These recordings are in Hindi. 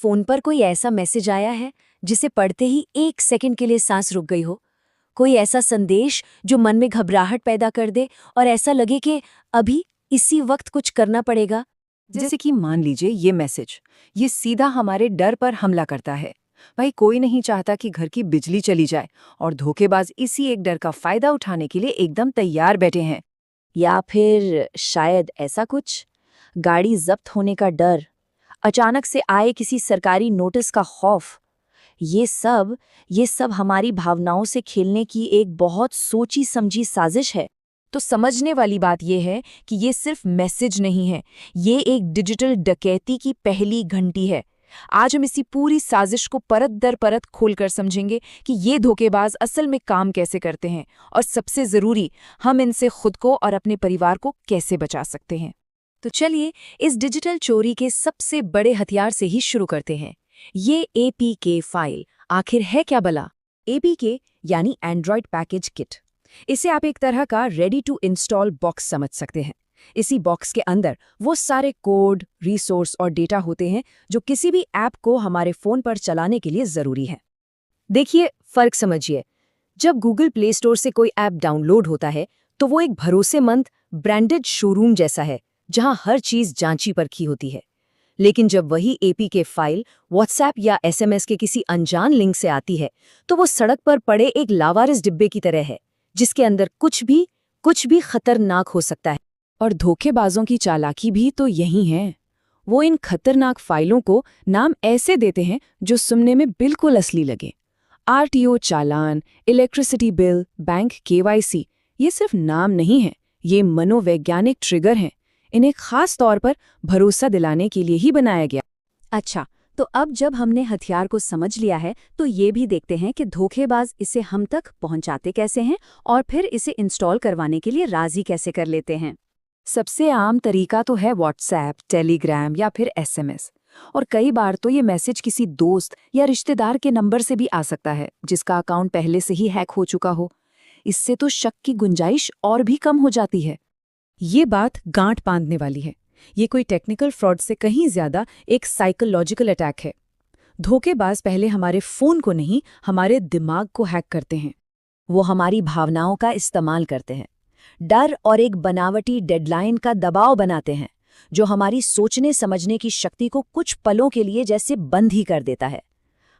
फोन पर कोई ऐसा मैसेज आया है जिसे पढ़ते ही 1 सेकंड के लिए सांस रुक गई हो? कोई ऐसा संदेश जो मन में घबराहट पैदा कर दे और ऐसा लगे कि अभी इसी वक्त कुछ करना पड़ेगा? जैसे कि मान लीजिए ये मैसेज, ये सीधा हमारे डर पर हमला करता है। भाई कोई नहीं चाहता कि घर की बिजली चली जाए और धोखेबाज इसी एक डर का फायदा उठाने के लिए एकदम तैयार बैठे हैं। या फिर शायद ऐसा कुछ, गाड़ी जब्त होने का डर, अचानक से आए किसी सरकारी नोटिस का खौफ। ये सब हमारी भावनाओं से खेलने की एक बहुत सोची समझी साजिश है। तो समझने वाली बात यह है कि ये सिर्फ मैसेज नहीं है, ये एक डिजिटल डकैती की पहली घंटी है। आज हम इसी पूरी साजिश को परत दर परत खोलकर समझेंगे कि ये धोखेबाज असल में काम कैसे करते हैं और सबसे जरूरी, हम इनसे खुद को और अपने परिवार को कैसे बचा सकते हैं। तो चलिए इस डिजिटल चोरी के सबसे बड़े हथियार से ही शुरू करते हैं। ये एपीके फाइल आखिर है क्या भला? एपीके यानी एंड्रॉयड पैकेज किट। इसे आप एक तरह का रेडी टू इंस्टॉल बॉक्स समझ सकते हैं। इसी बॉक्स के अंदर वो सारे कोड, रिसोर्स और डेटा होते हैं जो किसी भी ऐप को हमारे फोन पर चलाने के लिए जरूरी है। देखिए, फर्क समझिए। जब गूगल प्ले स्टोर से कोई ऐप डाउनलोड होता है तो वो एक भरोसेमंद ब्रांडेड शोरूम जैसा है जहां हर चीज जांची परखी होती है। लेकिन जब वही एपीके फाइल व्हाट्सएप या एसएमएस के किसी अनजान लिंक से आती है तो वो सड़क पर पड़े एक लावारिस डिब्बे की तरह है जिसके अंदर कुछ भी खतरनाक हो सकता है। और धोखेबाजों की चालाकी भी तो यही है। वो इन खतरनाक फाइलों को नाम ऐसे देते हैं जो सुनने में बिल्कुल असली लगे। आरटीओ चालान, इलेक्ट्रिसिटी बिल, बैंक केवाईसी, ये सिर्फ नाम नहीं है, ये मनोवैज्ञानिक ट्रिगर हैं। इन्हें खास तौर पर भरोसा दिलाने के लिए ही बनाया गया। अच्छा, तो अब जब हमने हथियार को समझ लिया है तो ये भी देखते हैं कि धोखेबाज इसे हम तक पहुंचाते कैसे हैं और फिर इसे इंस्टॉल करवाने के लिए राजी कैसे कर लेते हैं। सबसे आम तरीका तो है व्हाट्सएप, टेलीग्राम या फिर एसएमएस। और कई बार तो ये मैसेज किसी दोस्त या रिश्तेदार के नंबर से भी आ सकता है जिसका अकाउंट पहले से ही हैक हो चुका हो। इससे तो शक की गुंजाइश और भी कम हो जाती है। ये बात गांठ बांधने वाली है। ये कोई टेक्निकल फ्रॉड से कहीं ज्यादा एक साइकोलॉजिकल अटैक है। धोखेबाज पहले हमारे फोन को नहीं, हमारे दिमाग को हैक करते हैं। वो हमारी भावनाओं का इस्तेमाल करते हैं, डर और एक बनावटी डेडलाइन का दबाव बनाते हैं जो हमारी सोचने समझने की शक्ति को कुछ पलों के लिए जैसे बंद ही कर देता है।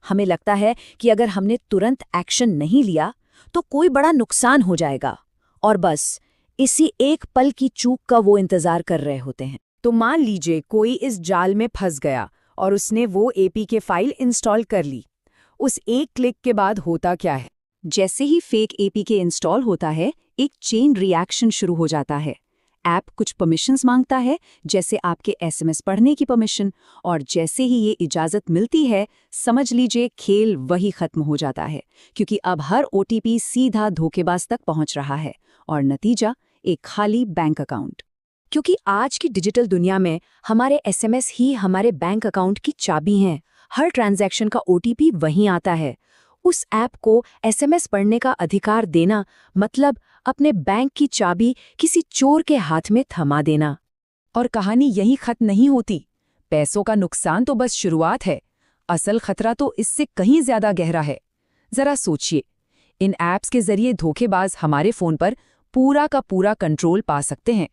हमें लगता है कि अगर हमने तुरंत एक्शन नहीं लिया तो कोई बड़ा नुकसान हो जाएगा, और बस इसी एक पल की चूक का वो इंतजार कर रहे होते हैं। तो मान लीजिए कोई इस जाल में फंस गया और उसने वो एपीके फाइल इंस्टॉल कर ली। उस एक क्लिक के बाद होता क्या है? जैसे ही फेक एपीके इंस्टॉल होता है, एक चेन रिएक्शन शुरू हो जाता है। ऐप कुछ परमिशंस मांगता है, जैसे आपके एसएमएस पढ़ने की परमिशन, और जैसे ही ये इजाजत मिलती है, समझ लीजिए खेल वही खत्म हो जाता है, क्योंकि अब हर ओटीपी सीधा धोखेबाज तक पहुंच रहा है और नतीजा एक खाली बैंक अकाउंट। क्योंकि आज की डिजिटल दुनिया में हमारे एसएमएस ही हमारे बैंक अकाउंट की चाबी हैं। हर ट्रांजैक्शन का ओटीपी वहीं आता है। उस ऐप को एसएमएस पढ़ने का अधिकार देना मतलब अपने बैंक की चाबी किसी चोर के हाथ में थमा देना। और कहानी यहीं खत्म नहीं होती। पैसों का नुकसान तो बस शुरुआत है। असल खतरा तो इससे कहीं ज्यादा गहरा है। जरा सोचिए, इन ऐप्स के जरिए धोखेबाज हमारे फोन पर पूरा का पूरा कंट्रोल पा सकते हैं।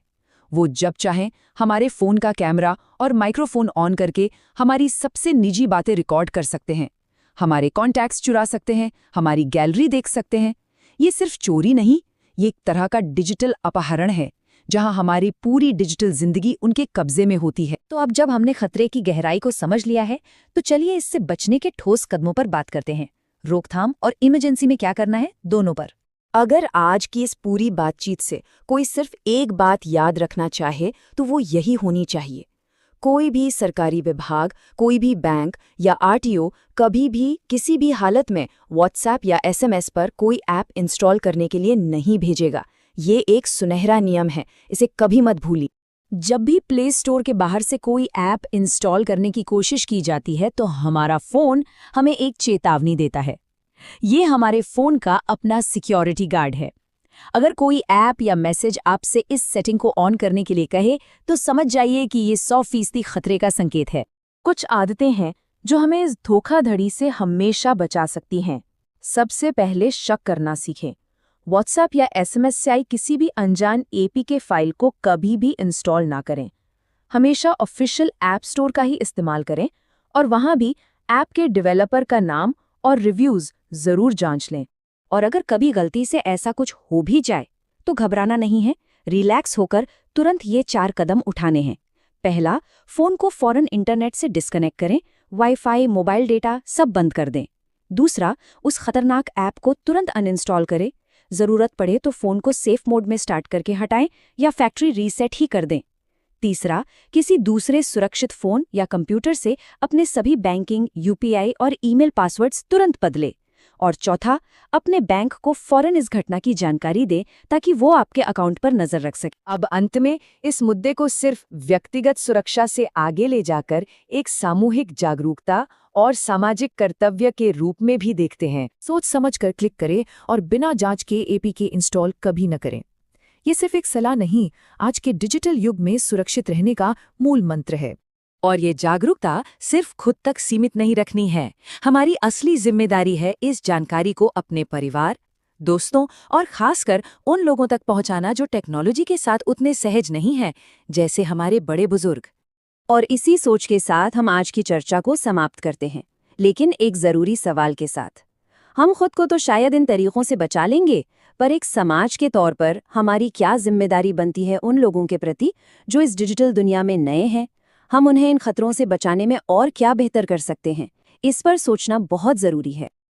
वो जब चाहें हमारे फोन का कैमरा और माइक्रोफोन ऑन करके हमारी सबसे निजी बातें रिकॉर्ड कर सकते हैं, हमारे कॉन्टैक्ट्स चुरा सकते हैं, हमारी गैलरी देख सकते हैं। ये सिर्फ चोरी नहीं, ये एक तरह का डिजिटल अपहरण है, जहां हमारी पूरी डिजिटल जिंदगी उनके कब्जे में होती है। तो अब जब हमने खतरे की गहराई को समझ लिया है, तो चलिए इससे बचने के ठोस कदमों पर बात करते हैं। रोकथाम और इमरजेंसी में क्या करना है, दोनों पर। अगर आज की इस पूरी बातचीत से कोई सिर्फ एक बात याद रखना चाहे तो वो यही होनी चाहिए: कोई भी सरकारी विभाग, कोई भी बैंक या आरटीओ कभी भी किसी भी हालत में व्हाट्सएप या एसएमएस पर कोई ऐप इंस्टॉल करने के लिए नहीं भेजेगा। ये एक सुनहरा नियम है, इसे कभी मत भूलिए। जब भी प्ले स्टोर के बाहर से कोई ऐप इंस्टॉल करने की कोशिश की जाती है तो हमारा फोन हमें एक चेतावनी देता है। ये हमारे फोन का अपना सिक्योरिटी गार्ड है। अगर कोई ऐप या मैसेज आपसे इस सेटिंग को ऑन करने के लिए कहे तो समझ जाइए कि ये 100% खतरे का संकेत है। कुछ आदतें हैं जो हमें इस धोखाधड़ी से हमेशा बचा सकती हैं। सबसे पहले शक करना सीखें। व्हाट्सएप या एसएमएस से आई किसी भी अनजान एपीके फाइल को कभी भी इंस्टॉल ना करें। हमेशा ऑफिशियल ऐप स्टोर का ही इस्तेमाल करें और वहां भी ऐप के डेवलपर का नाम और रिव्यूज जरूर जांच लें। और अगर कभी गलती से ऐसा कुछ हो भी जाए तो घबराना नहीं है, रिलैक्स होकर तुरंत ये 4 कदम उठाने हैं। पहला, फोन को फौरन इंटरनेट से डिस्कनेक्ट करें, वाईफाई, मोबाइल डेटा सब बंद कर दें। दूसरा, उस खतरनाक ऐप को तुरंत अनइंस्टॉल करें। जरूरत पड़े तो फोन को सेफ मोड में स्टार्ट करके हटाएं या फैक्ट्री रीसेट ही कर दें। तीसरा, किसी दूसरे सुरक्षित फोन या कंप्यूटर से अपने सभी बैंकिंग, यूपीआई और ईमेल पासवर्ड्स तुरंत बदलें। और चौथा, अपने बैंक को फौरन इस घटना की जानकारी दें ताकि वो आपके अकाउंट पर नजर रख सके। अब अंत में इस मुद्दे को सिर्फ व्यक्तिगत सुरक्षा से आगे ले जाकर एक सामूहिक जागरूकता और सामाजिक कर्तव्य के रूप में भी देखते हैं। सोच समझकर क्लिक करें और बिना जांच के एपीके इंस्टॉल कभी न करें। ये सिर्फ एक सलाह नहीं, आज के डिजिटल युग में सुरक्षित रहने का मूल मंत्र है। और ये जागरूकता सिर्फ खुद तक सीमित नहीं रखनी है। हमारी असली जिम्मेदारी है इस जानकारी को अपने परिवार, दोस्तों और खासकर उन लोगों तक पहुंचाना जो टेक्नोलॉजी के साथ उतने सहज नहीं हैं, जैसे हमारे बड़े बुजुर्ग। और इसी सोच के साथ हम आज की चर्चा को समाप्त करते हैं, लेकिन एक जरूरी सवाल के साथ। हम खुद को तो शायद इन तरीकों से बचा लेंगे, पर एक समाज के तौर पर हमारी क्या जिम्मेदारी बनती है उन लोगों के प्रति जो इस डिजिटल दुनिया में नए हैं? हम उन्हें इन खतरों से बचाने में और क्या बेहतर कर सकते हैं, इस पर सोचना बहुत जरूरी है।